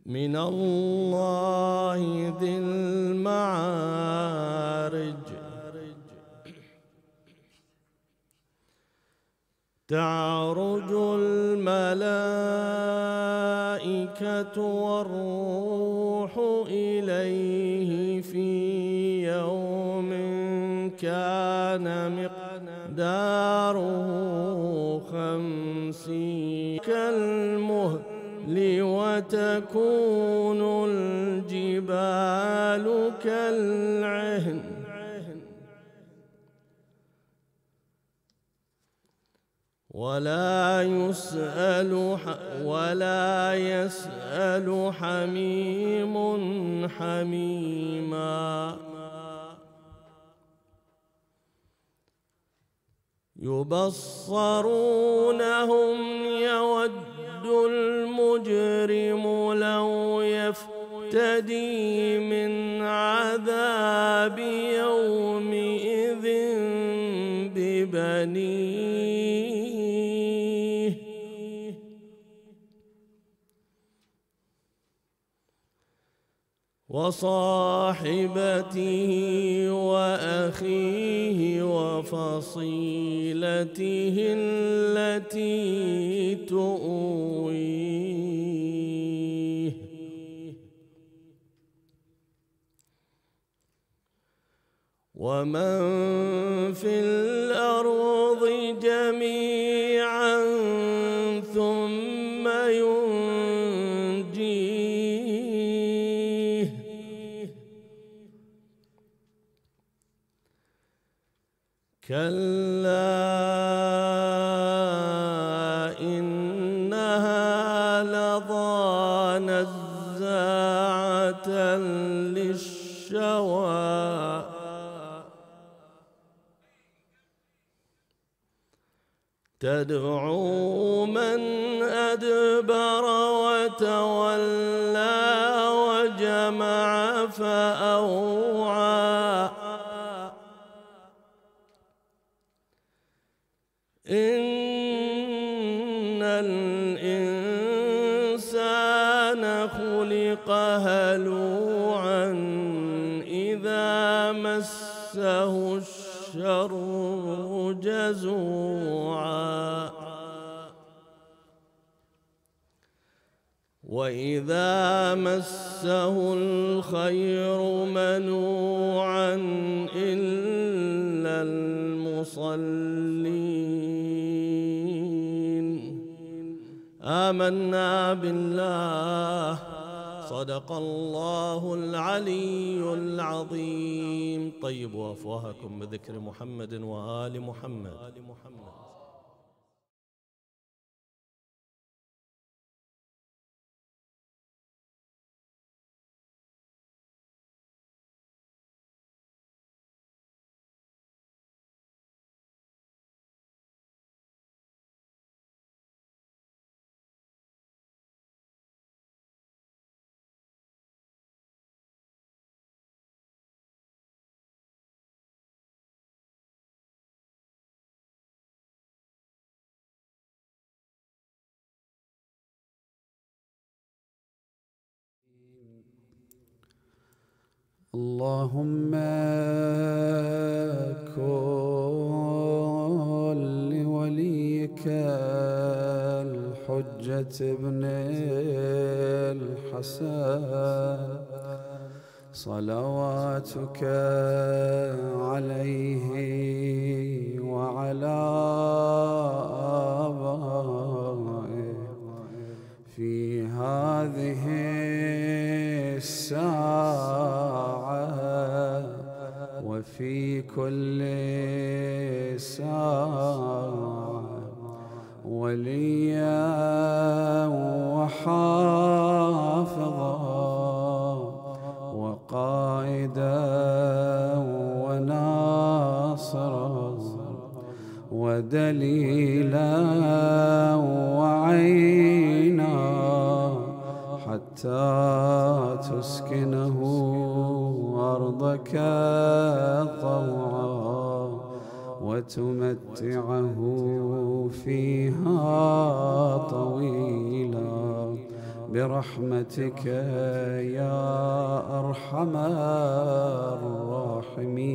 من الله ذي المعارج تعرج الملائكة والروح إليه في يوم كان مقداره 50 كالمهل وتكون الجبال كالعهن ولا يسأل حميم حميما يبصرونهم يود المجرم لو يفتدي من عذاب يومئذ ببنيه وصاحبته وأخيه وفصيلته التي تؤويه ومن في الأرض جميعا ثم ينجيه كلا إنها لظى نزاعة للشوى تدعو من أدبر وتولى وجمع فأوعى إن الإنسان خلق هلوعا إذا مسه الشر جزوعا وإذا مسه الخير منوعا إلا المصلين آمنا بالله صدق الله العلي العظيم. طيبوا أفواهكم بذكر محمد وآل محمد. اللهم كن لوليك الحجة ابن الحسن صلواتك عليه وعلى آبائه في هذه الساعة وفي كل ساعة وليا وحافظا وقائدا وناصرا ودليلا وعينا حتى تسكنه أرضك طوعا وتمتعه فيها طويلا برحمتك يا أرحم الراحمين.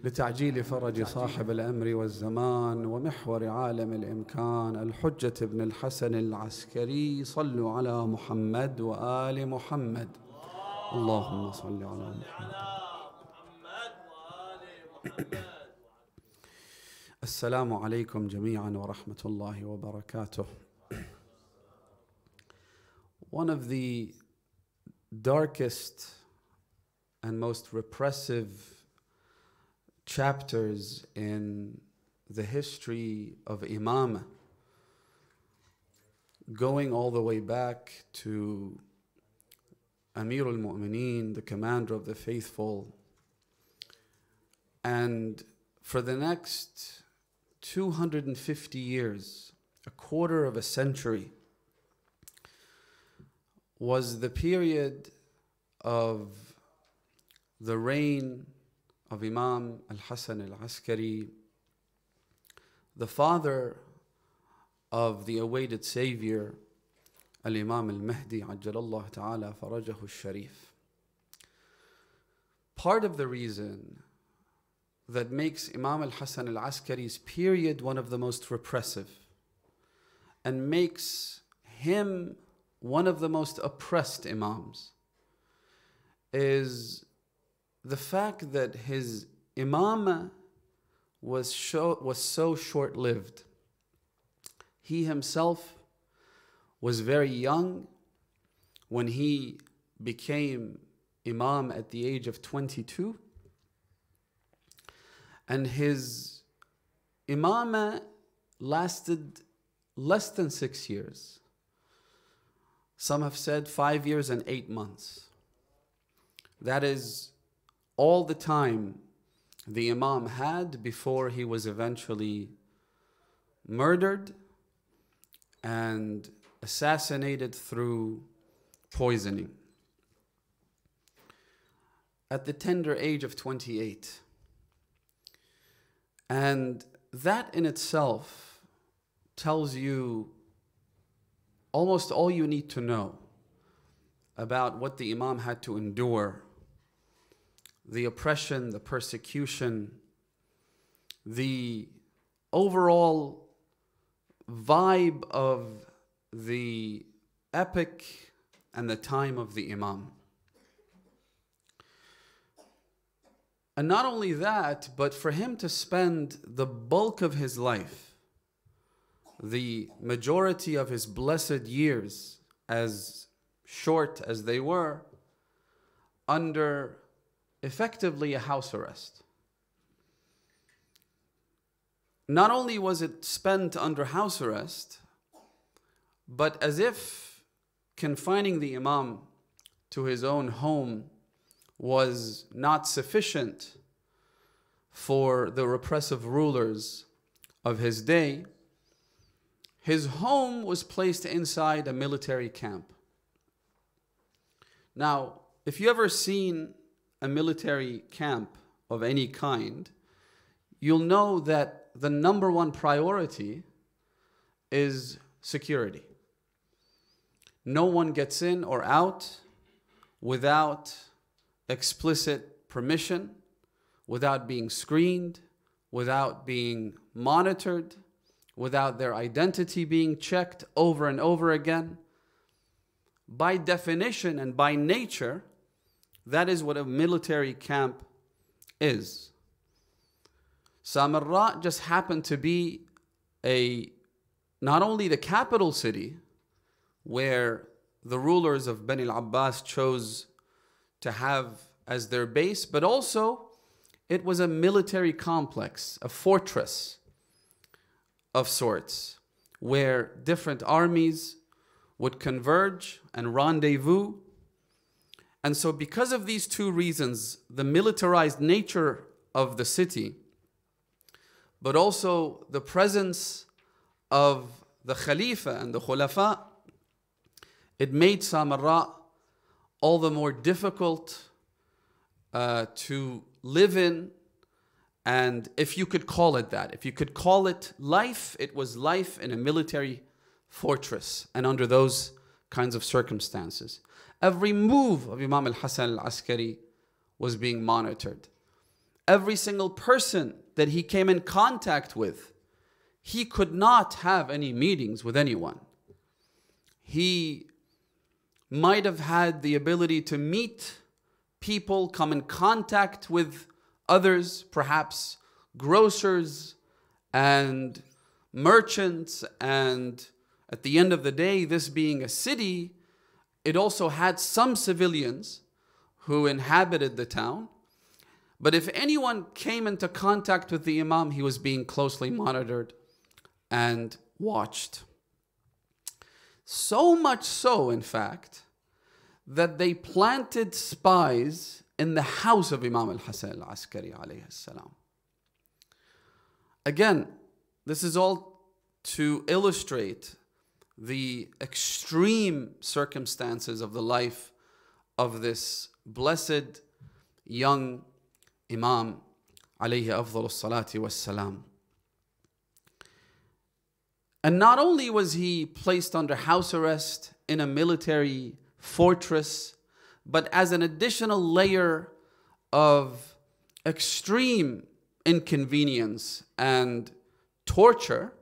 لتعجيل فرج صاحب الأمر والزمان ومحور عالم الإمكان الحجة ابن الحسن العسكري، صلوا على محمد وآل محمد. اللهم صل على محمد. السلام عليكم جميعا ورحمة الله وبركاته. One of the darkest and most repressive chapters in the history of Imam, going all the way back to Amir al-Mu'mineen, the commander of the faithful, and for the next 250 years, a quarter of a century, was the period of the reign of Imam al-Hasan al-Askari, the father of the awaited savior, al-Imam al-Mahdi, ajjalallahu ta'ala farajahu al-Sharif. Part of the reason that makes Imam al-Hasan al-Askari's period one of the most repressive and makes him one of the most oppressed imams is the fact that his imamah was so short-lived. He himself was very young when he became imam at the age of 22, and his imamah lasted less than 6 years. Some have said 5 years and 8 months. That is all the time the Imam had before he was eventually murdered and assassinated through poisoning at the tender age of 28. And that in itself tells you almost all you need to know about what the Imam had to endure: the oppression, the persecution, the overall vibe of the epic and the time of the Imam. And not only that, but for him to spend the bulk of his life, the majority of his blessed years, as short as they were, under effectively a house arrest. Not only was it spent under house arrest, but as if confining the Imam to his own home was not sufficient for the repressive rulers of his day, his home was placed inside a military camp. Now, if you ever seen a military camp of any kind, you'll know that the number one priority is security. No one gets in or out without explicit permission, without being screened, without being monitored, without their identity being checked over and over again. By definition and by nature, that is what a military camp is. Samarra just happened to be not only the capital city where the rulers of Bani al-Abbas chose to have as their base, but also it was a military complex, a fortress of sorts, where different armies would converge and rendezvous. And so because of these two reasons, the militarized nature of the city, but also the presence of the Khalifa and the Khulafa, it made Samarra all the more difficult to live in. And if you could call it that, if you could call it life, it was life in a military fortress and under those kinds of circumstances. Every move of Imam al-Hasan al-Askari was being monitored. Every single person that he came in contact with, he could not have any meetings with anyone. He might have had the ability to meet people, come in contact with others, perhaps grocers and merchants, and at the end of the day, this being a city, it also had some civilians who inhabited the town. But if anyone came into contact with the Imam, he was being closely monitored and watched. So much so, in fact, that they planted spies in the house of Imam al-Hasan al-Askari alayhi salam. Again, this is all to illustrate the extreme circumstances of the life of this blessed young Imam alayhi afdal salati wassalam. And not only was he placed under house arrest in a military fortress, but as an additional layer of extreme inconvenience and torture,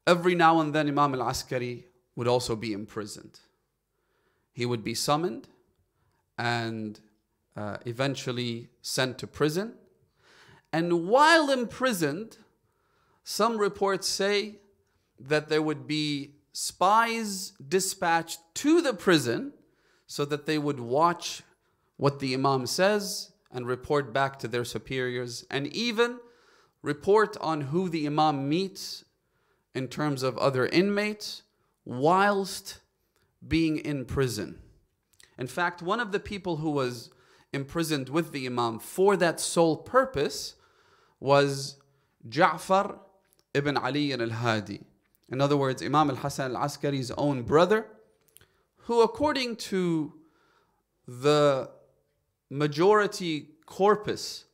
every now and then Imam al-Askari would also be imprisoned. He would be summoned and eventually sent to prison. And while imprisoned, some reports say that there would be spies dispatched to the prison so that they would watch what the Imam says and report back to their superiors, and even report on who the Imam meets in terms of other inmates whilst being in prison. In fact, one of the people who was imprisoned with the Imam for that sole purpose was Ja'far ibn Ali al-Hadi. In other words, Imam al-Hasan al-Askari's own brother, who according to the majority corpus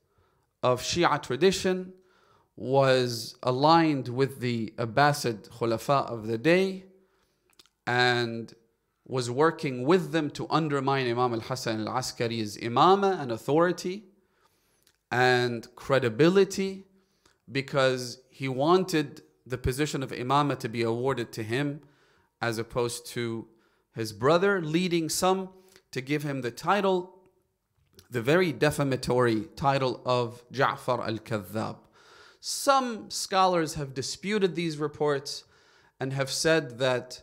of Shia tradition was aligned with the Abbasid Khulafa of the day and was working with them to undermine Imam al-Hasan al-Askari's imama and authority and credibility, because he wanted the position of imama to be awarded to him as opposed to his brother, leading some to give him the title, the very defamatory title of Ja'far al-Kadhab. Some scholars have disputed these reports and have said that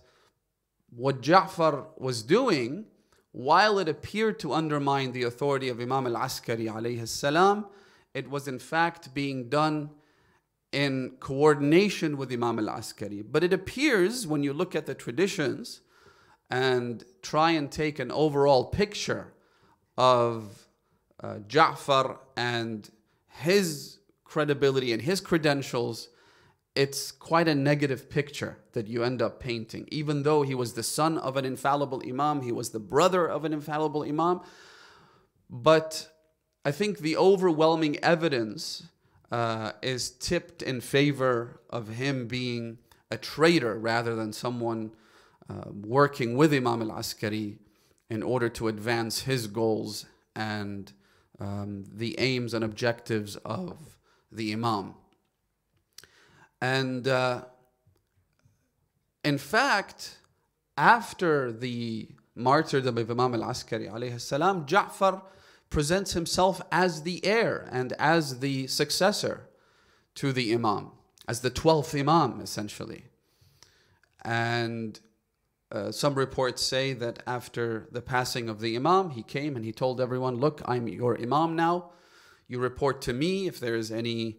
what Ja'far was doing, while it appeared to undermine the authority of Imam al-Askari alayhi salam, it was in fact being done in coordination with Imam al-Askari. But it appears, when you look at the traditions and try and take an overall picture of Ja'far and his credibility and his credentials, it's quite a negative picture that you end up painting. Even though he was the son of an infallible Imam, he was the brother of an infallible Imam, but I think the overwhelming evidence is tipped in favor of him being a traitor rather than someone working with Imam al-Askari in order to advance his goals and the aims and objectives of the Imam. And in fact, after the martyrdom of Imam al-Askari alayhi salam, Ja'far presents himself as the heir and as the successor to the Imam, as the 12th Imam essentially. And some reports say that after the passing of the Imam, he came and he told everyone, look, I'm your Imam now. You report to me if there is any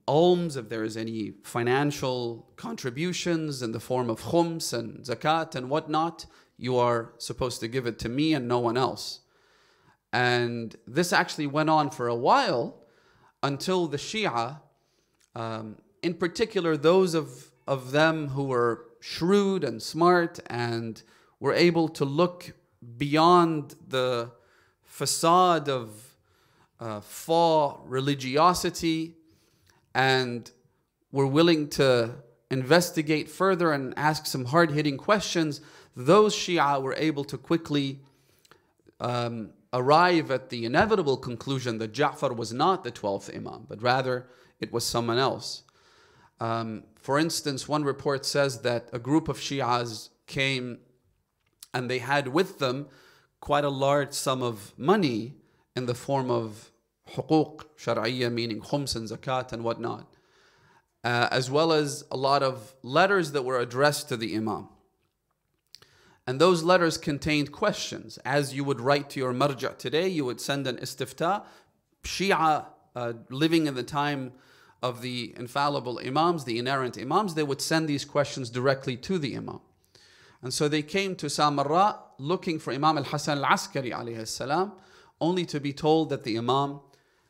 alms, if there is any financial contributions in the form of khums and zakat and whatnot, you are supposed to give it to me and no one else. And this actually went on for a while until the Shia, in particular those of them who were shrewd and smart and were able to look beyond the facade of faux religiosity and were willing to investigate further and ask some hard-hitting questions, those Shia were able to quickly arrive at the inevitable conclusion that Ja'far was not the 12th Imam, but rather it was someone else. For instance, one report says that a group of Shias came and they had with them quite a large sum of money in the form of huquq shar'iyya, meaning khums and zakat and whatnot, as well as a lot of letters that were addressed to the Imam. And those letters contained questions. As you would write to your marja' today, you would send an istifta. Shia living in the time of the infallible Imams, the inerrant Imams, they would send these questions directly to the Imam. And so they came to Samarra looking for Imam al-Hasan al-Askari alayhi salam, only to be told that the Imam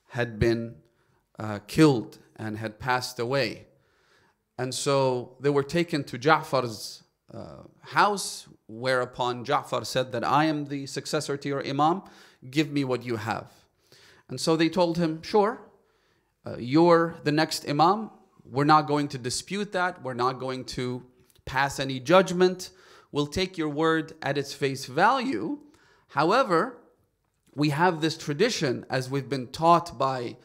had been killed and had passed away. And so they were taken to Ja'far's house, whereupon Ja'far said that I am the successor to your Imam, give me what you have. And so they told him, sure, you're the next Imam, we're not going to dispute that, we're not going to pass any judgment, we'll take your word at its face value. However, we have this tradition, as we've been taught by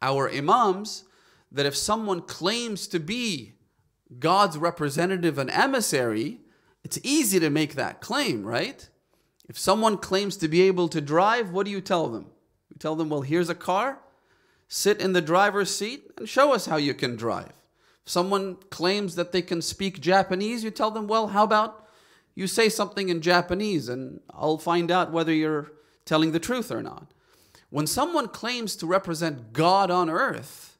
our Imams, that if someone claims to be God's representative and emissary, it's easy to make that claim, right? If someone claims to be able to drive, what do you tell them? You tell them, well, here's a car, sit in the driver's seat and show us how you can drive. If someone claims that they can speak Japanese, you tell them, well, how about you say something in Japanese and I'll find out whether you're telling the truth or not. When someone claims to represent God on earth,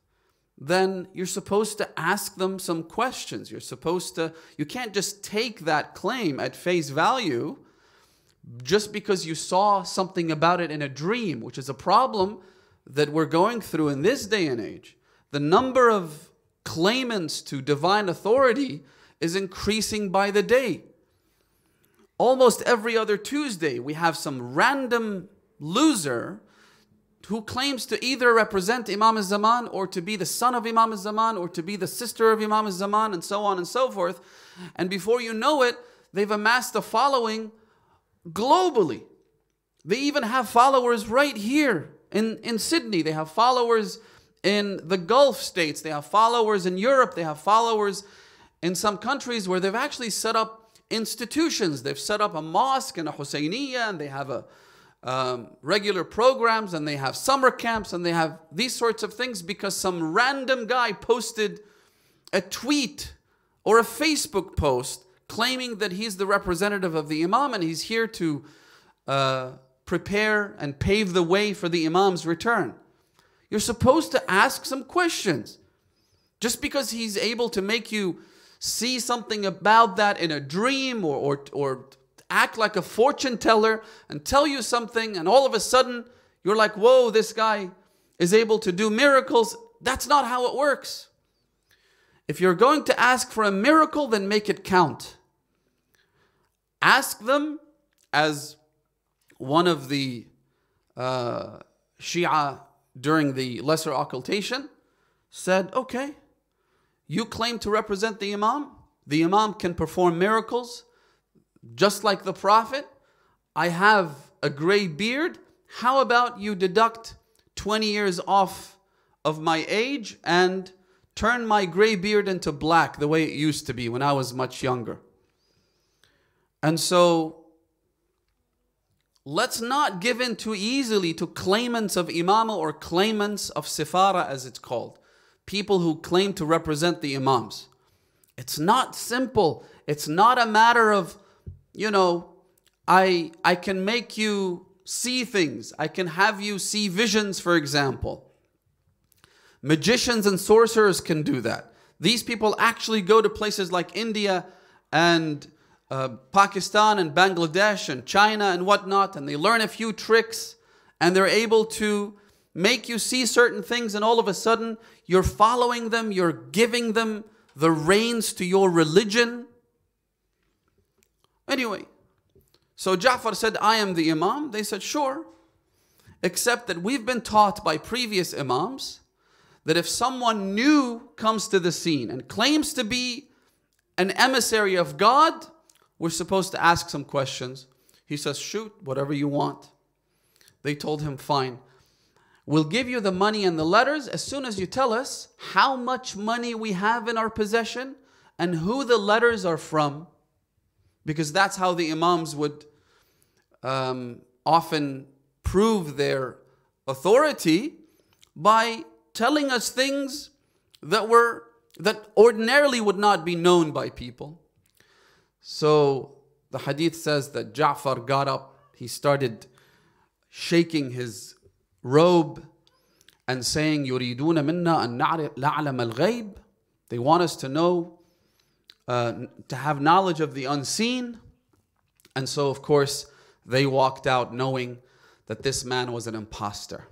then you're supposed to ask them some questions. You can't just take that claim at face value just because you saw something about it in a dream, which is a problem that we're going through in this day and age. The number of claimants to divine authority is increasing by the day. Almost every other Tuesday, we have some random loser who claims to either represent Imam al-Zaman or to be the son of Imam al-Zaman or to be the sister of Imam al-Zaman and so on and so forth. And before you know it, they've amassed a following globally. They even have followers right here in Sydney. They have followers in the Gulf states. They have followers in Europe. They have followers in some countries where they've actually set up institutions. They've set up a mosque and a Husayniyya, and they have regular programs, and they have summer camps, and they have these sorts of things because some random guy posted a tweet or a Facebook post claiming that he's the representative of the Imam and he's here to prepare and pave the way for the Imam's return. You're supposed to ask some questions. Just because he's able to make you see something about that in a dream or act like a fortune teller and tell you something, and all of a sudden you're like, whoa, this guy is able to do miracles. That's not how it works. If you're going to ask for a miracle, then make it count. Ask them, as one of the Shia during the lesser occultation said, okay, you claim to represent the Imam. The Imam can perform miracles just like the Prophet. I have a gray beard. How about you deduct 20 years off of my age and turn my gray beard into black the way it used to be when I was much younger? And so let's not give in too easily to claimants of imamah or claimants of sifara, as it's called. People who claim to represent the Imams. It's not simple. It's not a matter of, you know, I can make you see things. I can have you see visions, for example. Magicians and sorcerers can do that. These people actually go to places like India and Pakistan and Bangladesh and China and whatnot, and they learn a few tricks and they're able to make you see certain things, and all of a sudden you're following them, you're giving them the reins to your religion. Anyway, so Ja'far said, I am the Imam. They said, sure, except that we've been taught by previous Imams that if someone new comes to the scene and claims to be an emissary of God, we're supposed to ask some questions. He says, shoot, whatever you want. They told him, fine. We'll give you the money and the letters as soon as you tell us how much money we have in our possession and who the letters are from. Because that's how the Imams would often prove their authority, by telling us things that ordinarily would not be known by people. So the hadith says that Ja'far got up, he started shaking his robe and saying, يُرِيدُونَ مِنَّا أَن نَعْلَمَ الْغَيْبِ. They want us to know, to have knowledge of the unseen. And so, of course, they walked out knowing that this man was an imposter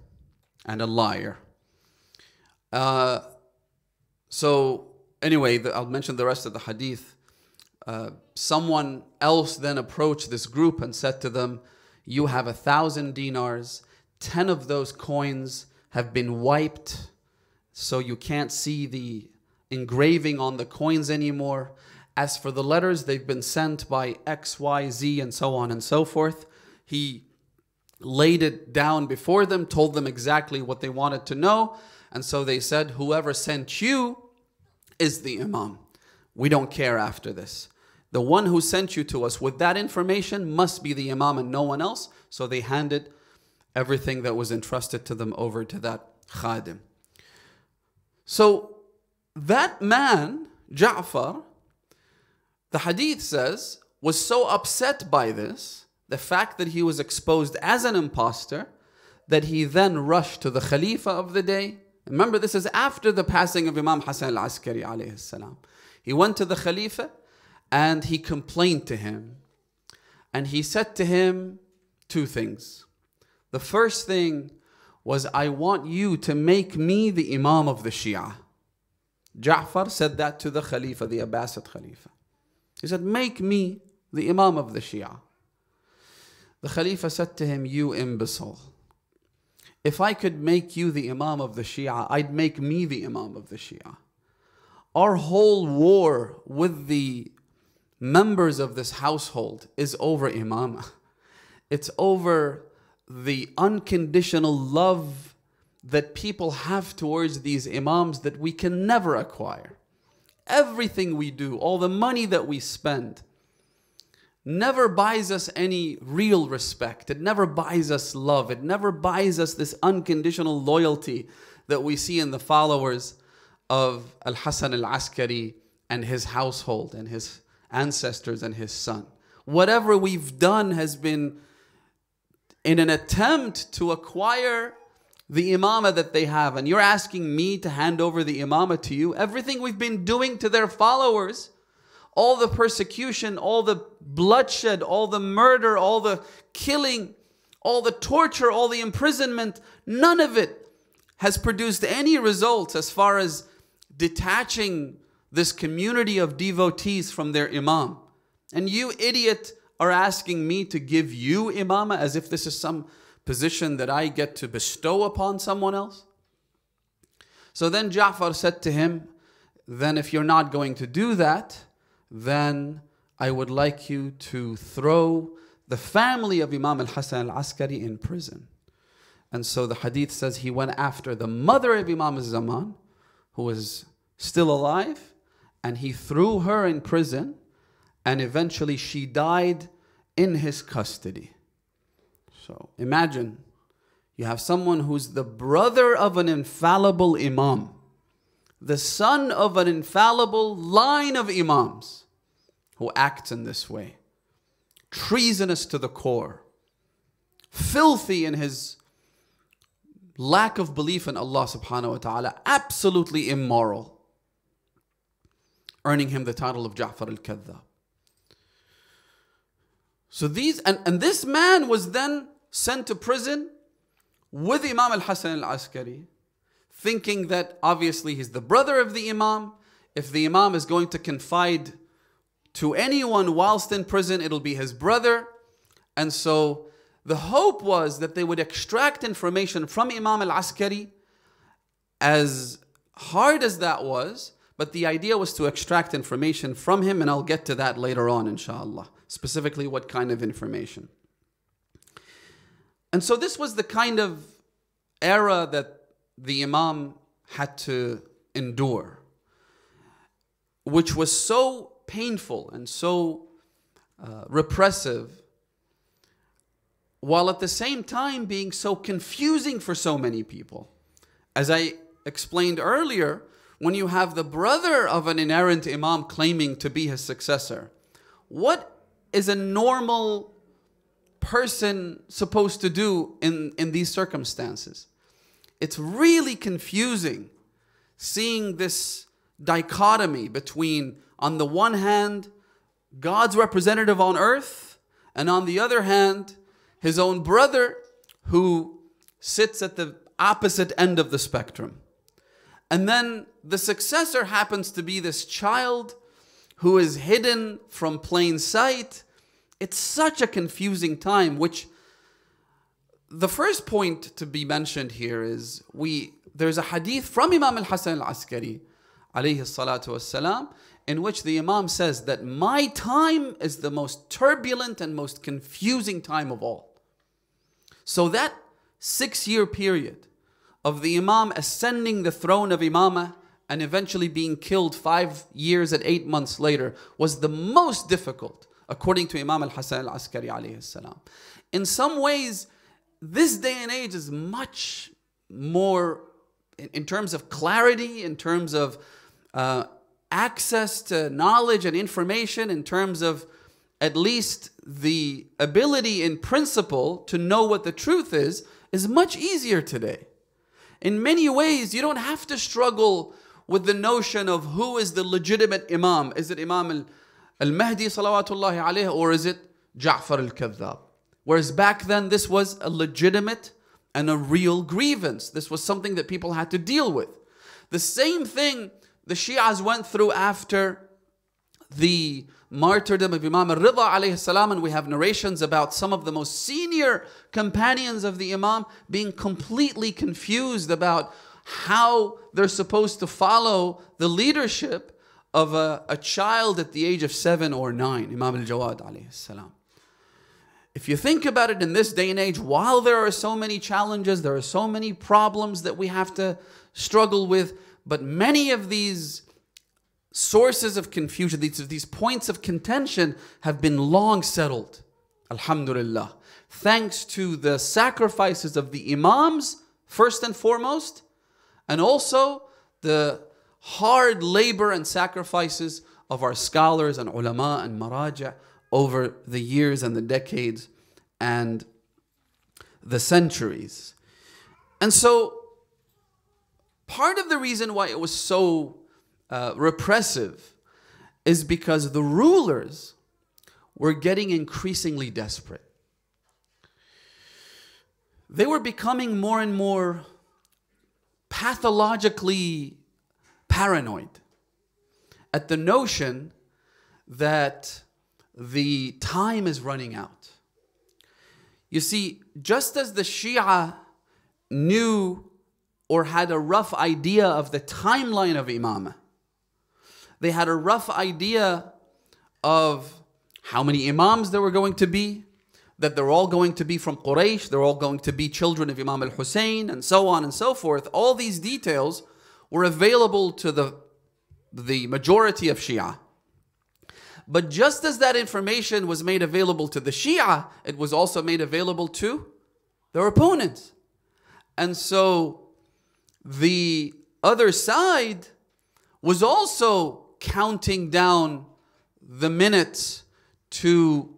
and a liar. So anyway, I'll mention the rest of the hadith. Someone else then approached this group and said to them, you have 1,000 dinars. 10 of those coins have been wiped, so you can't see the engraving on the coins anymore. As for the letters, they've been sent by X, Y, Z, and so on and so forth. He laid it down before them, told them exactly what they wanted to know. And so they said, whoever sent you is the Imam. We don't care after this. The one who sent you to us with that information must be the Imam and no one else. So they handed everything that was entrusted to them over to that khadim. So that man, Ja'far, the hadith says, was so upset by this, the fact that he was exposed as an imposter, that he then rushed to the Khalifa of the day. Remember, this is after the passing of Imam Hassan al-Askari alayhi salam. He went to the Khalifa and he complained to him. And he said to him two things. The first thing was, I want you to make me the Imam of the Shia. Ja'far said that to the Khalifa, the Abbasid Khalifa. He said, make me the Imam of the Shia. The Khalifa said to him, you imbecile. If I could make you the Imam of the Shia, I'd make me the Imam of the Shia. Our whole war with the members of this household is over Imamah. It's over the unconditional love that people have towards these Imams that we can never acquire. Everything we do, all the money that we spend, never buys us any real respect. It never buys us love. It never buys us this unconditional loyalty that we see in the followers of Al-Hassan al-Askari and his household and his ancestors and his son. Whatever we've done has been in an attempt to acquire the imamah that they have. And you're asking me to hand over the imamah to you. Everything we've been doing to their followers, all the persecution, all the bloodshed, all the murder, all the killing, all the torture, all the imprisonment, none of it has produced any results as far as detaching this community of devotees from their imam. And you, idiot, are asking me to give you imamah as if this is some position that I get to bestow upon someone else? So then Ja'far said to him, then if you're not going to do that, then I would like you to throw the family of Imam al-Hassan al-Askari in prison. And so the hadith says he went after the mother of Imam al-Zaman, who was still alive, and he threw her in prison, and eventually she died in his custody. So imagine, you have someone who's the brother of an infallible imam, the son of an infallible line of imams, who acts in this way, treasonous to the core, filthy in his lack of belief in Allah subhanahu wa ta'ala, absolutely immoral, earning him the title of Ja'far al-Kadhdhab. So these, and this man was then sent to prison with Imam al-Hassan al-Askari, thinking that obviously he's the brother of the Imam. If the Imam is going to confide to anyone whilst in prison, it'll be his brother. And so the hope was that they would extract information from Imam al-Askari. As hard as that was, But the idea was to extract information from him, and I'll get to that later on, inshallah. Specifically, what kind of information. And so this was the kind of era that the Imam had to endure, which was so painful and so repressive, while at the same time being so confusing for so many people. As I explained earlier, when you have the brother of an inerrant Imam claiming to be his successor, what is a normal person supposed to do in these circumstances? It's really confusing seeing this dichotomy between, on the one hand, God's representative on earth, and on the other hand, his own brother who sits at the opposite end of the spectrum. And then the successor happens to be this child who is hidden from plain sight. It's such a confusing time, which the first point to be mentioned here is there's a hadith from Imam al-Hasan al-Askari alayhi salatu wassalam, in which the Imam says that my time is the most turbulent and most confusing time of all. So that 6-year period of the Imam ascending the throne of Imamah and eventually being killed 5 years and 8 months later was the most difficult, according to Imam al-Hasan al-Askari alayhi salam. In some ways, this day and age is much more, in terms of clarity, in terms of access to knowledge and information, in terms of at least the ability in principle to know what the truth is much easier today. In many ways, you don't have to struggle with the notion of who is the legitimate Imam. Is it Imam al-Mahdi salawatullahi alayhi, or is it Ja'far al-Kadhab? Whereas back then, this was a legitimate and a real grievance. This was something that people had to deal with. The same thing the Shias went through after the martyrdom of Imam al-Rida alayhi salam, and we have narrations about some of the most senior companions of the Imam being completely confused about how they're supposed to follow the leadership of a child at the age of 7 or 9, Imam al-Jawad alayhi salam. If you think about it in this day and age, while there are so many challenges, there are so many problems that we have to struggle with, but many of these sources of confusion, these points of contention have been long settled, alhamdulillah, thanks to the sacrifices of the Imams, first and foremost, and also the hard labor and sacrifices of our scholars and ulama and maraja over the years and the decades and the centuries. And so, part of the reason why it was so repressive is because the rulers were getting increasingly desperate. They were becoming more and more pathologically paranoid at the notion that the time is running out. You see, just as the Shia knew or had a rough idea of the timeline of Imamah, they had a rough idea of how many Imams there were going to be, that they're all going to be from Quraysh, they're all going to be children of Imam al-Hussein, and so on and so forth. All these details were available to the majority of Shia. But just as that information was made available to the Shia, it was also made available to their opponents. And so the other side was also counting down the minutes to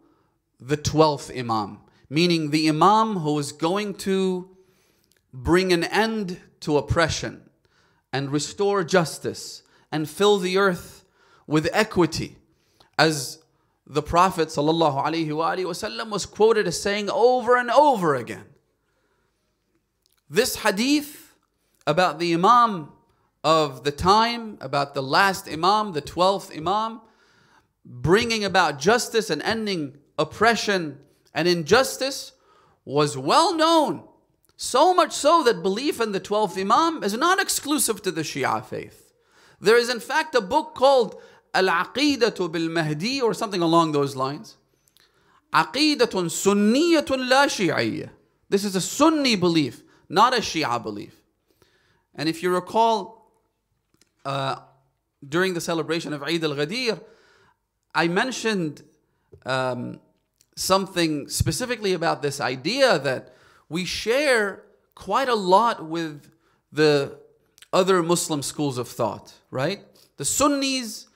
the 12th Imam, meaning the Imam who was going to bring an end to oppression and restore justice and fill the earth with equity, as the Prophet ﷺ was quoted as saying over and over again. This hadith about the Imam of the time, about the last Imam, the 12th Imam, bringing about justice and ending oppression and injustice, was well known. So much so that belief in the 12th Imam is not exclusive to the Shia faith. There is in fact a book called Al-Aqeedatu bil-Mahdi or something along those lines. Aqeedatun sunniyatun la shi'iyya. This is a Sunni belief, not a Shia belief. And if you recall, during the celebration of Eid al-Ghadir, I mentioned something specifically about this idea that we share quite a lot with the other Muslim schools of thought, right? The Sunnis,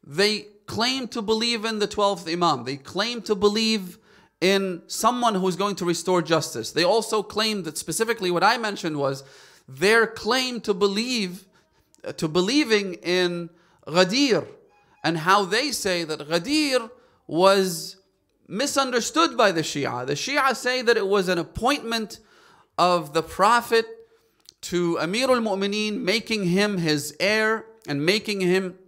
they claim to believe in the 12th Imam. They claim to believe in someone who's going to restore justice. They also claim that specifically what I mentioned was their claim to believing in Ghadir, and how they say that Ghadir was misunderstood by the Shia. The Shia say that it was an appointment of the Prophet to Amir al-Mu'mineen, making him his heir and making him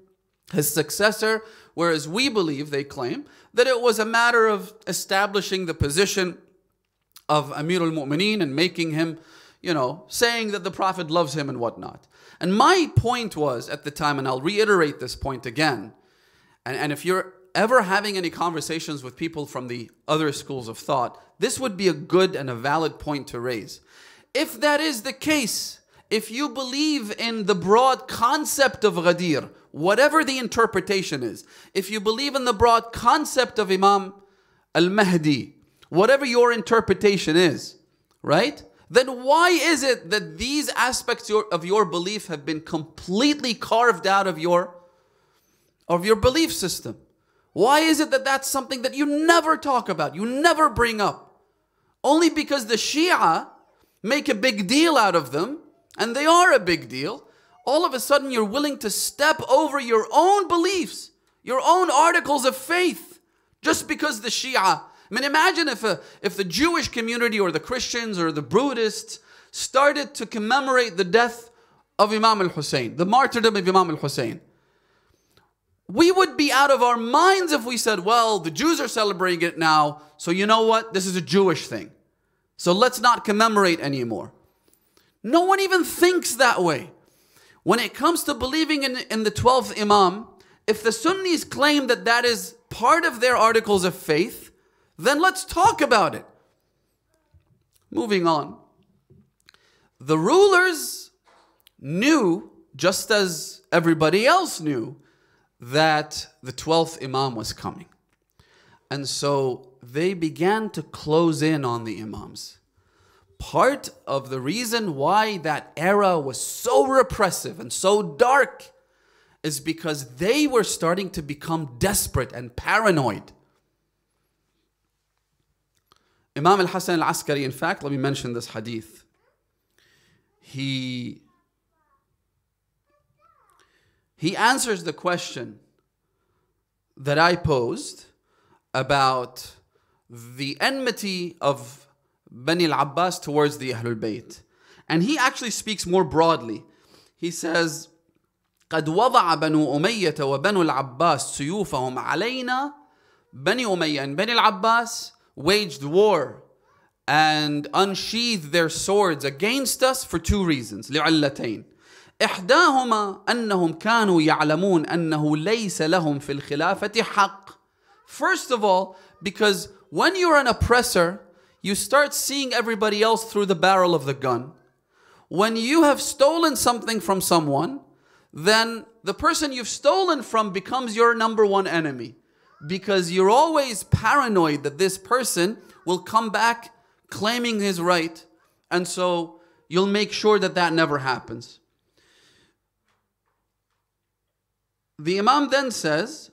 his successor, whereas we believe, they claim, that it was a matter of establishing the position of Amir al-Mu'mineen and making him, saying that the Prophet loves him and whatnot. And my point was at the time, and I'll reiterate this point again, and if you're ever having any conversations with people from the other schools of thought, this would be a good and a valid point to raise. If that is the case, if you believe in the broad concept of Ghadir, whatever the interpretation is, if you believe in the broad concept of Imam al-Mahdi, whatever your interpretation is, right? Then why is it that these aspects of your belief have been completely carved out of your belief system? Why is it that that's something that you never talk about, you never bring up? Only because the Shia make a big deal out of them, and they are a big deal, all of a sudden you're willing to step over your own beliefs, your own articles of faith, just because the Shia. I mean, imagine if the Jewish community or the Christians or the Buddhists started to commemorate the death of Imam al-Hussein, the martyrdom of Imam al-Hussein. We would be out of our minds if we said, well, the Jews are celebrating it now, so you know what? This is a Jewish thing, so let's not commemorate anymore. No one even thinks that way. When it comes to believing in the 12th Imam, if the Sunnis claim that that is part of their articles of faith, then let's talk about it. Moving on. The rulers knew, just as everybody else knew, that the 12th Imam was coming. And so they began to close in on the Imams. Part of the reason why that era was so repressive and so dark is because they were starting to become desperate and paranoid. Imam al-Hasan al-Askari, in fact, let me mention this hadith. He answers the question that I posed about the enmity of Bani al-Abbas towards the Ahlul Bayt. And he actually speaks more broadly. He says, قد وضع بنو أمية وبنو العباس سيوفهم علينا. Bani Umayyah and Bani al-Abbas waged war and unsheathed their swords against us for two reasons. لعلتين. إحداهما أنهم كانوا يعلمون أنه ليس لهم في الخلافة حق. First of all, because when you're an oppressor, you start seeing everybody else through the barrel of the gun. When you have stolen something from someone, then the person you've stolen from becomes your number one enemy, because you're always paranoid that this person will come back claiming his right, and so you'll make sure that that never happens. The Imam then says,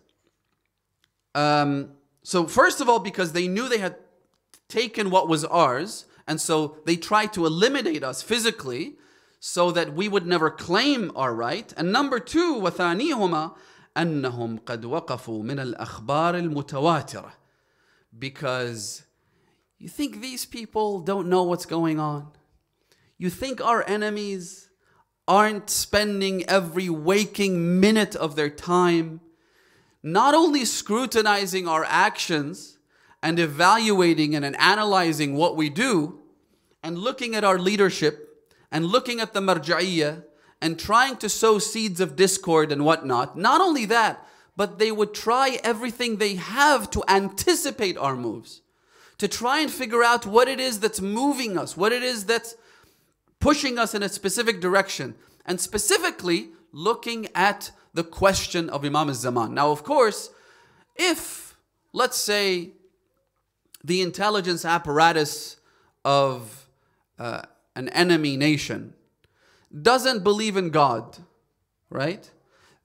so first of all, because they knew they had taken what was ours, and so they tried to eliminate us physically so that we would never claim our right. And number two, وَثَانِيهُمَا أَنَّهُمْ قَدْ وَقَفُوا مِنَ الْأَخْبَارِ الْمُتَوَاتِرَةِ. Because you think these people don't know what's going on? You think our enemies aren't spending every waking minute of their time not only scrutinizing our actions and evaluating and analyzing what we do, and looking at our leadership, and looking at the Marja'iyya, and trying to sow seeds of discord and whatnot. Not only that, but they would try everything they have to anticipate our moves, to try and figure out what it is that's moving us, what it is that's pushing us in a specific direction, and specifically looking at the question of Imam al-Zaman. Now, of course, if, let's say, the intelligence apparatus of an enemy nation doesn't believe in God, right?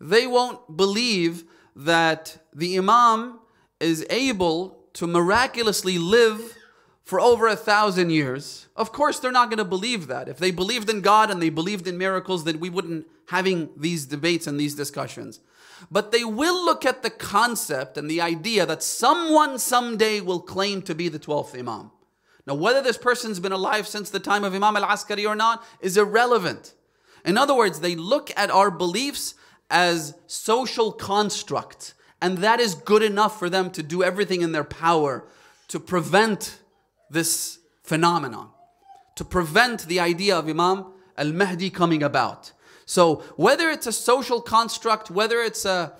They won't believe that the Imam is able to miraculously live for over 1,000 years. Of course, they're not going to believe that. If they believed in God and they believed in miracles, then we wouldn't having these debates and these discussions. But they will look at the concept and the idea that someone someday will claim to be the 12th Imam. Now, whether this person's been alive since the time of Imam al-Askari or not is irrelevant. In other words, they look at our beliefs as social constructs, and that is good enough for them to do everything in their power to prevent this phenomenon, to prevent the idea of Imam al-Mahdi coming about. So whether it's a social construct, whether it's a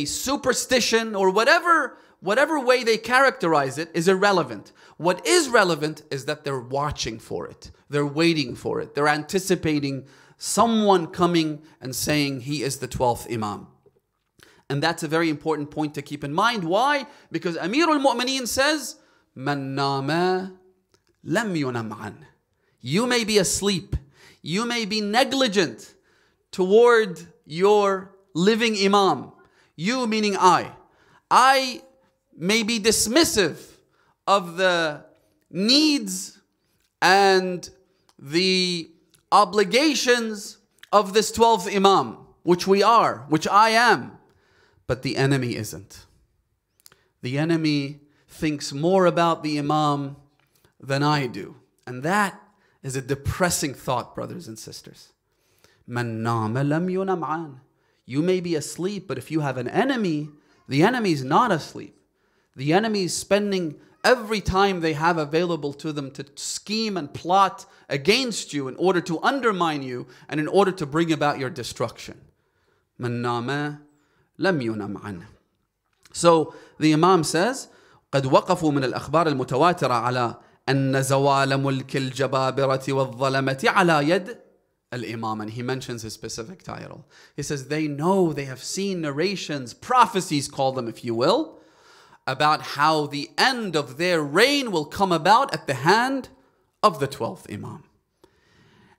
superstition, or whatever way they characterize it is irrelevant. What is relevant is that they're watching for it. They're waiting for it. They're anticipating someone coming and saying he is the 12th Imam. And that's a very important point to keep in mind. Why? Because Amir al-Mu'mineen says, Man nama lam yunam an. You may be asleep. You may be negligent toward your living Imam. You meaning I. I may be dismissive of the needs and the obligations of this 12th Imam, which we are, which I am. But the enemy isn't. The enemy thinks more about the Imam than I do. And that is a depressing thought, brothers and sisters. Man nama lam yunam an. You may be asleep, but if you have an enemy, the enemy is not asleep. The enemy is spending every time they have available to them to scheme and plot against you in order to undermine you and in order to bring about your destruction. Man nama lam yunam an. So the Imam says, قد وقفوا من الأخبار المتواترة على أن زوال ملك الجبابرة والظلمة على يد الإمام. And he mentions his specific title. He says they know, they have seen narrations, prophecies, call them if you will, about how the end of their reign will come about at the hand of the 12th Imam.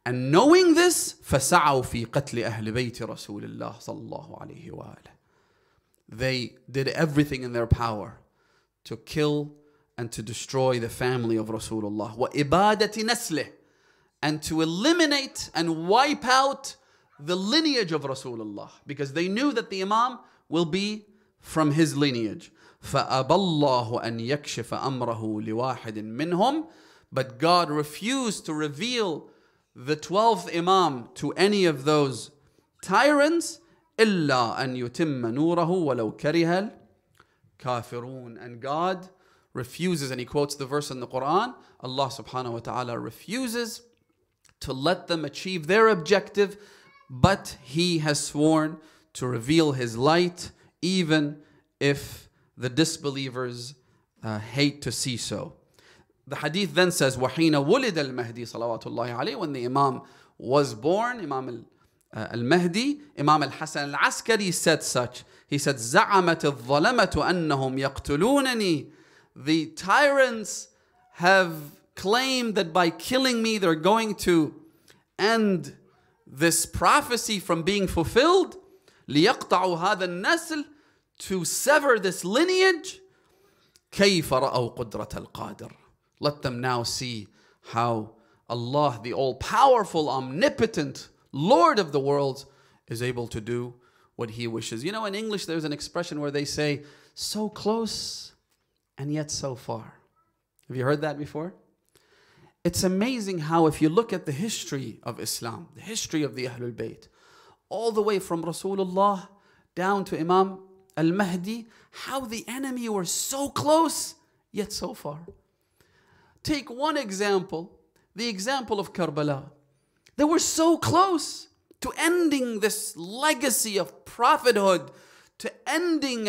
And knowing this, فسعوا في قتل أهل بيت رسول الله صلى الله عليه وآله. They did everything in their power to kill and to destroy the family of Rasulullah. وإبادة نسله, and to eliminate and wipe out the lineage of Rasulullah, because they knew that the Imam will be from his lineage. فأبى الله أن يكشف أمره لواحد منهم. But God refused to reveal the 12th Imam to any of those tyrants. إلا أن يتم نوره ولو كره الكافرون. And God refuses, and he quotes the verse in the Quran, Allah subhanahu wa ta'ala refuses to let them achieve their objective, but he has sworn to reveal his light even if the disbelievers hate to see so. The hadith then says, وَحِينَ وُلِدَ الْمَهْدِي صَلَوَاتُ اللَّهِ عَلَيْهِ. When the Imam was born, Imam al-Mahdi, Imam al-Hasan al-Askari said such. He said, زَعَمَتِ الظَّلَمَةُ أَنَّهُمْ يَقْتُلُونَنِي. The tyrants have claimed that by killing me, they're going to end this prophecy from being fulfilled. لِيَقْطَعُوا هَذَا النَّسْلِ. To sever this lineage. كَيْفَ رَأَوْا قُدْرَةَ الْقَادِرِ. Let them now see how Allah, the all-powerful, omnipotent Lord of the worlds, is able to do what He wishes. You know, in English there's an expression where they say, so close and yet so far. Have you heard that before? It's amazing how, if you look at the history of Islam, the history of the Ahlul Bayt, all the way from Rasulullah down to Imam al-Mahdi, how the enemy were so close yet so far. Take one example, the example of Karbala. They were so close, to ending this legacy of prophethood, to ending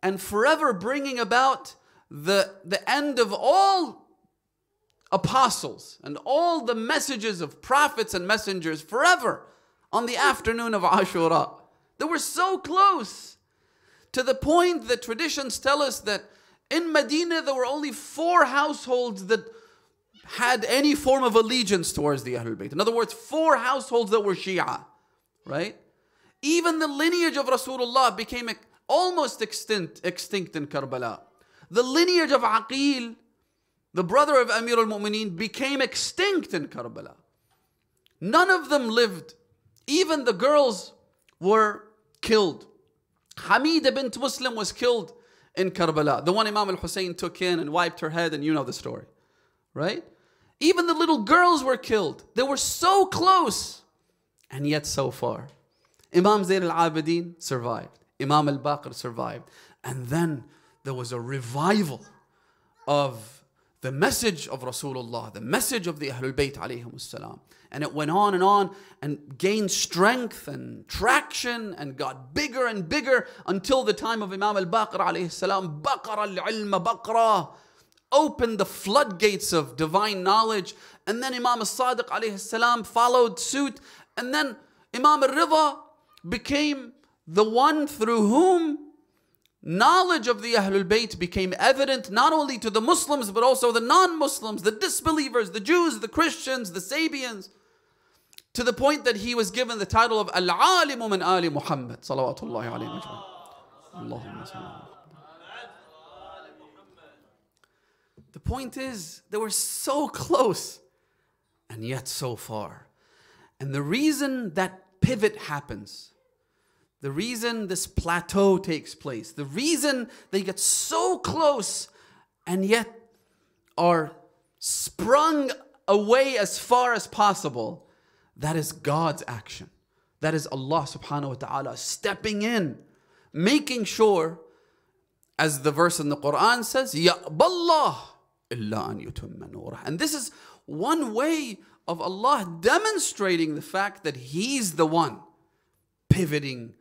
and forever bringing about the end of all apostles and all the messages of prophets and messengers forever on the afternoon of Ashura. They were so close, to the point that traditions tell us that in Medina there were only 4 households that had any form of allegiance towards the Ahlul Bayt. In other words, 4 households that were Shia, right? Even the lineage of Rasulullah became almost extinct in Karbala. The lineage of Aqil, the brother of Amir al-Mu'mineen, became extinct in Karbala. None of them lived. Even the girls were killed. Hamida bint Muslim was killed in Karbala, the one Imam al-Hussein took in and wiped her head, and you know the story, right? Even the little girls were killed. They were so close and yet so far. Imam Zayn al-Abidin survived. Imam al-Baqir survived. And then there was a revival of the message of Rasulullah, the message of the Ahlul Bayt alayhimus salam. And it went on and gained strength and traction and got bigger and bigger until the time of Imam al-Baqir alayhi salam. Baqara al-ilma baqra, opened the floodgates of divine knowledge. And then Imam al-Sadiq alayhi salam followed suit. And then Imam al-Ridha became the one through whom knowledge of the Ahlul Bayt became evident, not only to the Muslims but also the non-Muslims, the disbelievers, the Jews, the Christians, the Sabians, to the point that he was given the title of Al-Alimu min Ali Muhammad salawatullahi alayhi wa Allahumma salli. The point is, they were so close and yet so far. And the reason that pivot happens, the reason this plateau takes place, the reason they get so close and yet are sprung away as far as possible, that is God's action. That is Allah subhanahu wa ta'ala stepping in, making sure, as the verse in the Quran says, يَأْبَى إِلَّا أَن يُتِمَّ نُورَهُ. And this is one way of Allah demonstrating the fact that He's the one pivoting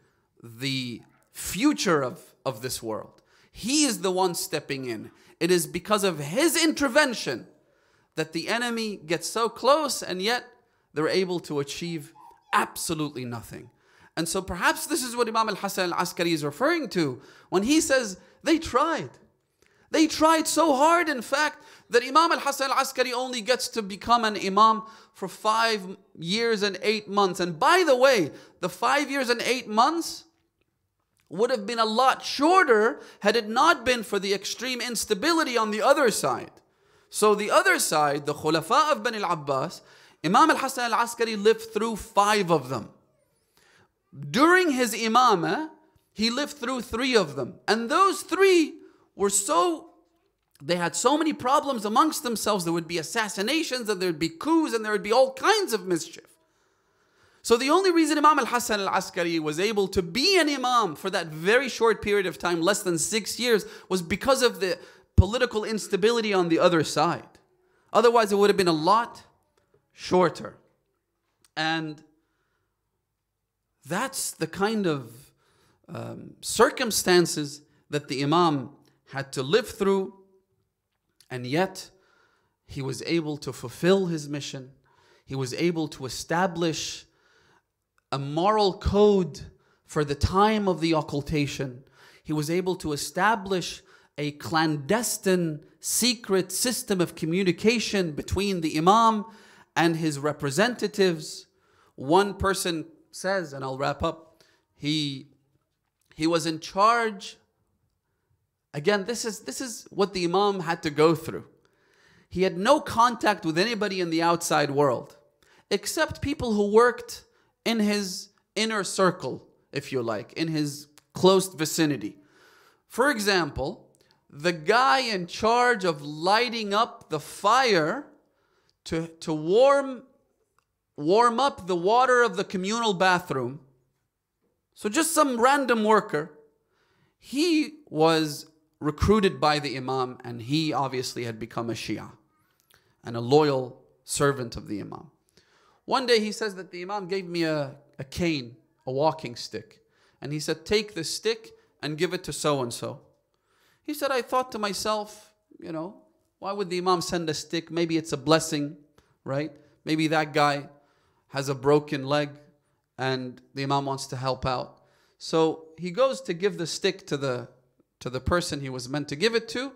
the future of this world. He is the one stepping in. It is because of His intervention that the enemy gets so close and yet they're able to achieve absolutely nothing. And so perhaps this is what Imam al-Hasan al-Askari is referring to when he says they tried. They tried so hard, in fact, that Imam al-Hasan al-Askari only gets to become an imam for 5 years and 8 months. And by the way, the 5 years and 8 months would have been a lot shorter had it not been for the extreme instability on the other side. So the other side, the Khulafa of Bani al-Abbas, Imam al-Hasan al-Askari lived through 5 of them. During his imamah, he lived through 3 of them. And those 3 were they had so many problems amongst themselves. There would be assassinations and there would be coups and there would be all kinds of mischief. So the only reason Imam al-Hasan al-Askari was able to be an imam for that very short period of time, less than 6 years, was because of the political instability on the other side. Otherwise, it would have been a lot shorter. And that's the kind of circumstances that the imam had to live through, and yet he was able to fulfill his mission. He was able to establish a moral code for the time of the occultation. He was able to establish a clandestine, secret system of communication between the imam and his representatives. One person says, and I'll wrap up, he was in charge. Again, this is what the imam had to go through. He had no contact with anybody in the outside world, except people who worked in his inner circle, if you like, in his close vicinity. For example, the guy in charge of lighting up the fire to warm up the water of the communal bathroom. So just some random worker. He was recruited by the imam, and he obviously had become a Shia and a loyal servant of the imam. One day he says that the Imam gave me a cane, a walking stick. And he said, take the stick and give it to so-and-so. He said, I thought to myself, you know, why would the Imam send a stick? Maybe it's a blessing, right? Maybe that guy has a broken leg and the Imam wants to help out. So he goes to give the stick to the person he was meant to give it to.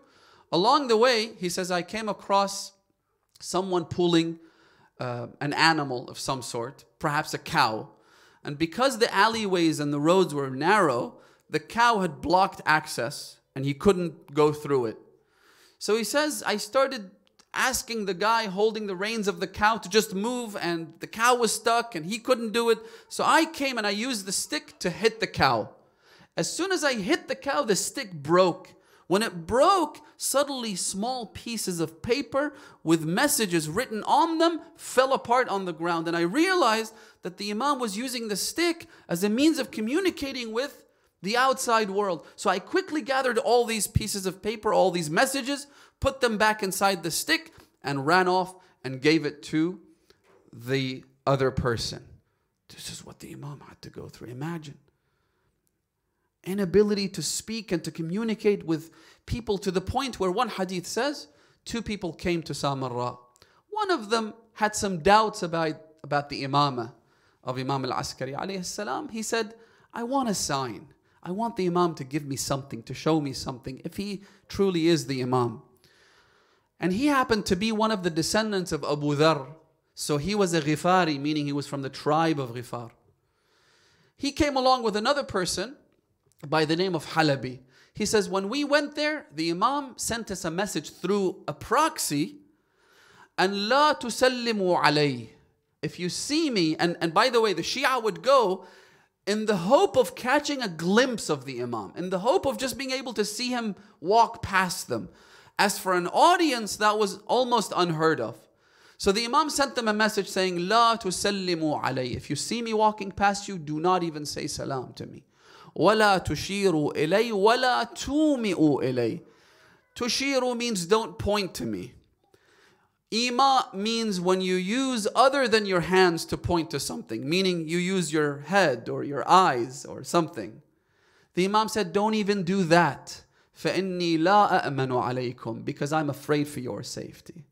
Along the way, he says, I came across someone pulling an animal of some sort, perhaps a cow. And because the alleyways and the roads were narrow, the cow had blocked access and he couldn't go through it. So he says, I started asking the guy holding the reins of the cow to just move, and the cow was stuck and he couldn't do it. So I came and I used the stick to hit the cow. As soon as I hit the cow, the stick broke. When it broke, suddenly small pieces of paper with messages written on them fell apart on the ground. And I realized that the Imam was using the stick as a means of communicating with the outside world. So I quickly gathered all these pieces of paper, all these messages, put them back inside the stick, and ran off and gave it to the other person. This is what the Imam had to go through. Imagine. Inability to speak and to communicate with people, to the point where one hadith says, two people came to Samarra. One of them had some doubts about the imamah of Imam Al-Askari alayhi salam. He said, I want a sign. I want the Imam to give me something, to show me something, if he truly is the Imam. And he happened to be one of the descendants of Abu Dharr. So he was a Ghifari, meaning he was from the tribe of Ghifar. He came along with another person by the name of Halabi. He says, when we went there, the Imam sent us a message through a proxy, and la tusallimu alayhi. If you see me, and by the way, the Shia would go in the hope of catching a glimpse of the Imam, in the hope of just being able to see him walk past them. As for an audience, that was almost unheard of. So the Imam sent them a message saying, la tusallimu alayhi. If you see me walking past you, do not even say salam to me. وَلَا تُشِيرُوا إِلَيْهِ وَلَا تُومِئُوا إِلَيْهِ. Tushiru means don't point to me. Ima means when you use other than your hands to point to something, meaning you use your head or your eyes or something. The Imam said, don't even do that. فَإِنِّي لَا أَأْمَنُ عَلَيْكُمْ. Because I'm afraid for your safety.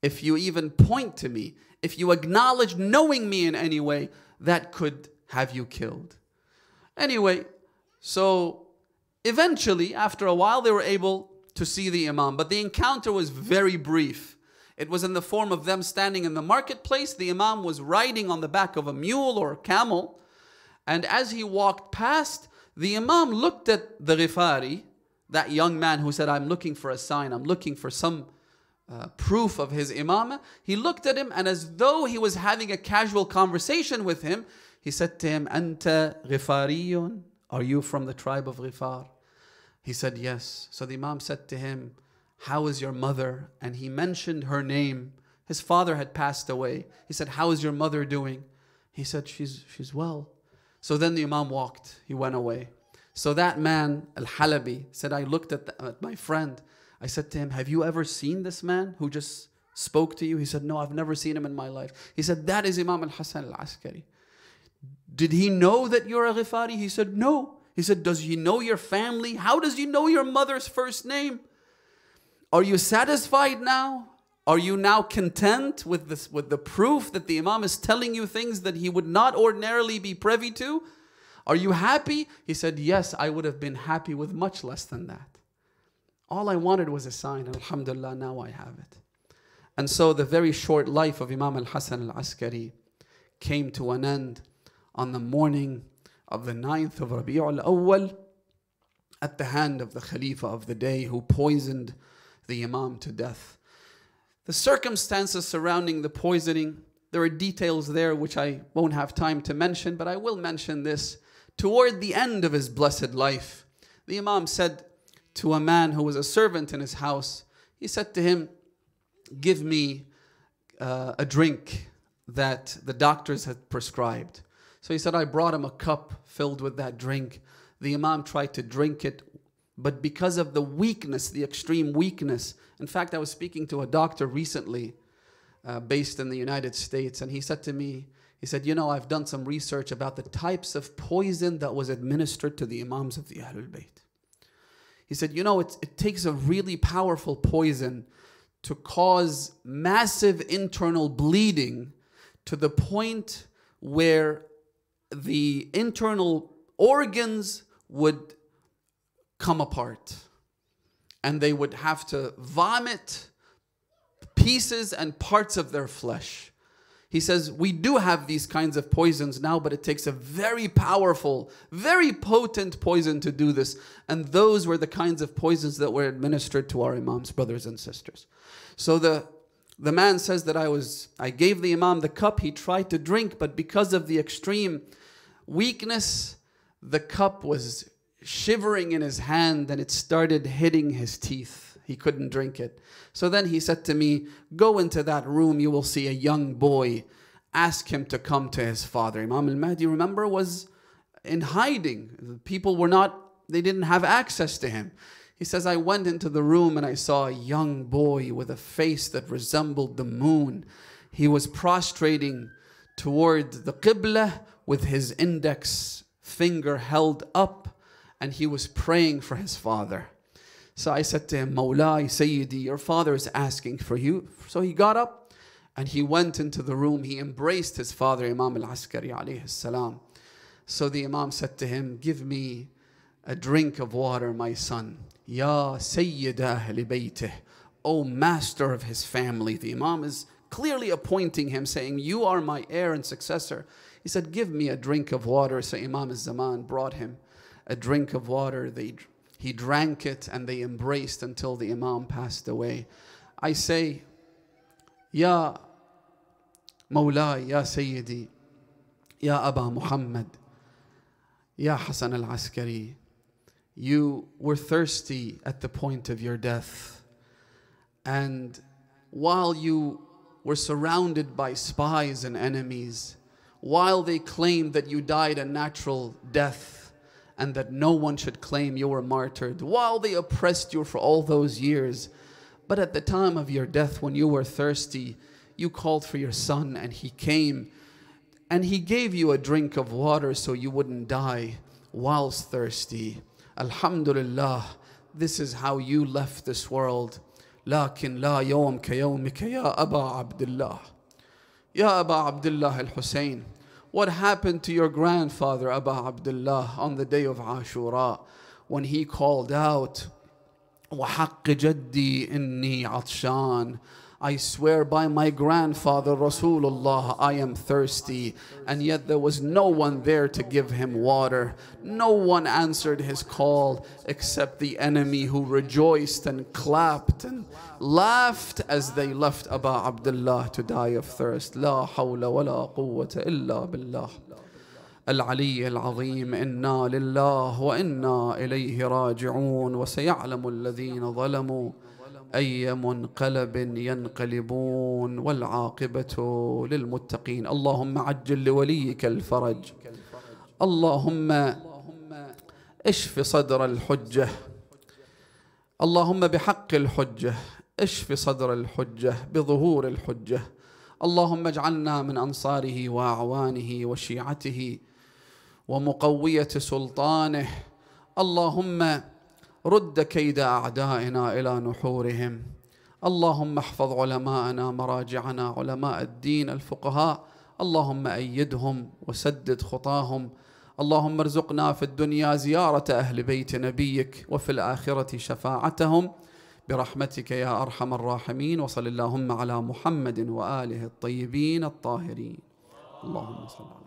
If you even point to me, if you acknowledge knowing me in any way, that could have you killed. Anyway, so eventually, after a while, they were able to see the Imam. But the encounter was very brief. It was in the form of them standing in the marketplace. The Imam was riding on the back of a mule or a camel. And as he walked past, the Imam looked at the Ghifari, that young man who said, I'm looking for a sign, I'm looking for some proof of his imamah. He looked at him, and as though he was having a casual conversation with him, he said to him, Anta Ghifariyun? Are you from the tribe of Ghifar? He said, yes. So the Imam said to him, how is your mother? And he mentioned her name. His father had passed away. He said, how is your mother doing? He said, she's well. So then the Imam walked. He went away. So that man, Al-Halabi, said, I looked at my friend. I said to him, have you ever seen this man who just spoke to you? He said, no, I've never seen him in my life. He said, that is Imam Al-Hasan Al-Askari. Did he know that you're a Ghifari? He said, no. He said, does he know your family? How does he know your mother's first name? Are you satisfied now? Are you now content with the proof that the Imam is telling you things that he would not ordinarily be privy to? Are you happy? He said, yes, I would have been happy with much less than that. All I wanted was a sign. Alhamdulillah, now I have it. And so the very short life of Imam Al-Hasan Al-Askari came to an end on the morning of the 9th of Rabi'ul Awwal at the hand of the Khalifa of the day who poisoned the Imam to death. The circumstances surrounding the poisoning, there are details there which I won't have time to mention, but I will mention this. Toward the end of his blessed life, the Imam said to a man who was a servant in his house, he said to him, give me a drink that the doctors had prescribed. So he said, I brought him a cup filled with that drink. The Imam tried to drink it, but because of the weakness, the extreme weakness. In fact, I was speaking to a doctor recently based in the United States. And he said to me, he said, you know, I've done some research about the types of poison that was administered to the Imams of the Ahlul Bayt. He said, you know, it takes a really powerful poison to cause massive internal bleeding to the point where the internal organs would come apart and they would have to vomit pieces and parts of their flesh. He says, we do have these kinds of poisons now, but it takes a very powerful, very potent poison to do this. And those were the kinds of poisons that were administered to our Imams, brothers and sisters. So the man says that I gave the Imam the cup, he tried to drink, but because of the extreme weakness, the cup was shivering in his hand and it started hitting his teeth. He couldn't drink it. So then he said to me, go into that room, you will see a young boy. Ask him to come to his father. Imam al-Mahdi, remember, was in hiding. People they didn't have access to him. He says, I went into the room and I saw a young boy with a face that resembled the moon. He was prostrating toward the Qibla with his index finger held up, and he was praying for his father. So I said to him, Mawlai, Sayyidi, your father is asking for you. So he got up and he went into the room. He embraced his father, Imam al-Askari alayhi salam. So the Imam said to him, give me a drink of water, my son. Ya Sayyid Ahli Baytih, O master of his family. The Imam is clearly appointing him, saying, you are my heir and successor. He said, give me a drink of water. So Imam al-Zaman brought him a drink of water. He drank it and they embraced until the Imam passed away. I say, Ya Mawlai, Ya Sayyidi, Ya Aba Muhammad, Ya Hassan al-Askari, you were thirsty at the point of your death. And while you were surrounded by spies and enemies, while they claimed that you died a natural death, and that no one should claim you were martyred, while they oppressed you for all those years. But at the time of your death, when you were thirsty, you called for your son and he came and he gave you a drink of water so you wouldn't die whilst thirsty. Alhamdulillah, this is how you left this world. Lakin la yawm ka yawmika ya Aba Abdullah. Ya Aba Abdullah al-Hussein. What happened to your grandfather, Abu Abdullah, on the day of Ashura, when he called out, وَحَقِّ جَدِّي إِنِّي عَطْشَانٍ, I swear by my grandfather Rasulullah, I am thirsty. And yet there was no one there to give him water. No one answered his call except the enemy, who rejoiced and clapped and laughed as they left Abu Abdullah to die of thirst. La hawla wa la quwwata illa billah. العلي العظيم إنا لله وإنا إليه راجعون وسيعلم الذين ظلموا أي منقلب ينقلبون والعاقبة للمتقين. اللهم عجل لوليك الفرج. اللهم اشف صدر الحجة. اللهم بحق الحجة اشف صدر الحجة بظهور الحجة. اللهم اجعلنا من أنصاره وأعوانه وشيعته ومقوية سلطانه. اللهم رد كيد أعدائنا إلى نحورهم. اللهم احفظ علماءنا مراجعنا علماء الدين الفقهاء. اللهم أيدهم وسدد خطاهم. اللهم ارزقنا في الدنيا زيارة أهل بيت نبيك وفي الآخرة شفاعتهم برحمتك يا أرحم الراحمين. وصل اللهم على محمد وآله الطيبين الطاهرين. اللهم صل على